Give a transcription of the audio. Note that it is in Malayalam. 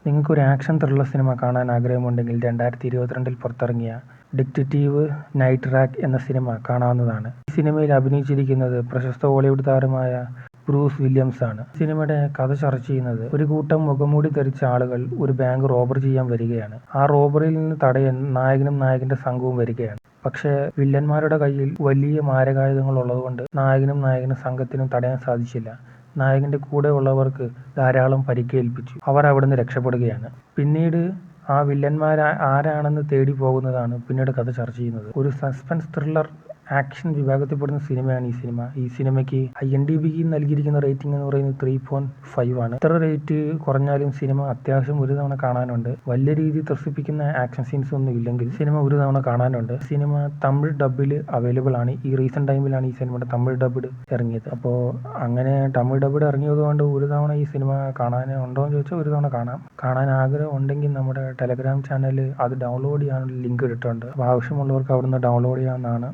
നിങ്ങൾക്കൊരു ആക്ഷൻ ത്രില്ലർ സിനിമ കാണാൻ ആഗ്രഹമുണ്ടെങ്കിൽ 2022 പുറത്തിറങ്ങിയ ഡിറ്റക്റ്റീവ് നൈറ്റ് റാക്ക് എന്ന സിനിമ കാണാവുന്നതാണ്. ഈ സിനിമയിൽ അഭിനയിച്ചിരിക്കുന്നത് പ്രശസ്ത ഹോളിവുഡ് താരമായ ബ്രൂസ് വില്യംസ് ആണ്. സിനിമയുടെ കഥ ചർച്ച ചെയ്യുന്നത് ഒരു കൂട്ടം മുഖംമൂടി ധരിച്ച ആളുകൾ ഒരു ബാങ്ക് റോബറി ചെയ്യാൻ വരികയാണ്. ആ റോബറിയിൽ നിന്ന് തടയാൻ നായകനും നായകന്റെ സംഘവും വരികയാണ്. പക്ഷേ വില്ലന്മാരുടെ കയ്യിൽ വലിയ മാരകായുധങ്ങൾ ഉള്ളതുകൊണ്ട് നായകനും സംഘത്തിനും തടയാൻ സാധിച്ചില്ല. നായകന്റെ കൂടെ ഉള്ളവർക്ക് ധാരാളം പരിക്കേൽപ്പിച്ചു. അവർ അവിടുന്ന് രക്ഷപ്പെടുകയാണ്. പിന്നീട് ആ വില്ലന്മാർ ആരാണെന്ന് തേടി പോകുന്നതാണ് പിന്നീട് കഥ ചർച്ച ചെയ്യുന്നത്. ഒരു സസ്പെൻസ് ത്രില്ലർ ആക്ഷൻ വിഭാഗത്തിൽപ്പെടുന്ന സിനിമയാണ് ഈ സിനിമ. ഈ സിനിമയ്ക്ക് IMDbക്ക് നൽകിയിരിക്കുന്ന റേറ്റിംഗ് എന്ന് പറയുന്നത് 3.5 ആണ്. ഇത്ര റേറ്റ് കുറഞ്ഞാലും സിനിമ അത്യാവശ്യം ഒരു തവണ കാണാനുണ്ട്. വലിയ രീതിയിൽ ത്രസിപ്പിക്കുന്ന ആക്ഷൻ സീൻസ് ഒന്നും ഇല്ലെങ്കിൽ സിനിമ ഒരു തവണ കാണാനുണ്ട്. സിനിമ തമിഴ് ഡബിൽ അവൈലബിൾ ആണ്. ഈ റീസെന്റ് ടൈമിലാണ് ഈ സിനിമയുടെ തമിഴ് ഡബ്ഡ് ഇറങ്ങിയത്. അപ്പോൾ അങ്ങനെ തമിഴ് ഡബ്ഡ് ഇറങ്ങിയത് കൊണ്ട് ഒരു തവണ ഈ സിനിമ കാണാനുണ്ടോ എന്ന് ചോദിച്ചാൽ ഒരു തവണ കാണാൻ ആഗ്രഹം ഉണ്ടെങ്കിൽ നമ്മുടെ ടെലഗ്രാം ചാനലിൽ അത് ഡൗൺലോഡ് ചെയ്യാനുള്ള ലിങ്ക് ഇട്ടിട്ടുണ്ട്. അപ്പോൾ ആവശ്യമുള്ളവർക്ക് അവിടുന്ന് ഡൗൺലോഡ് ചെയ്യാവുന്നതാണ്.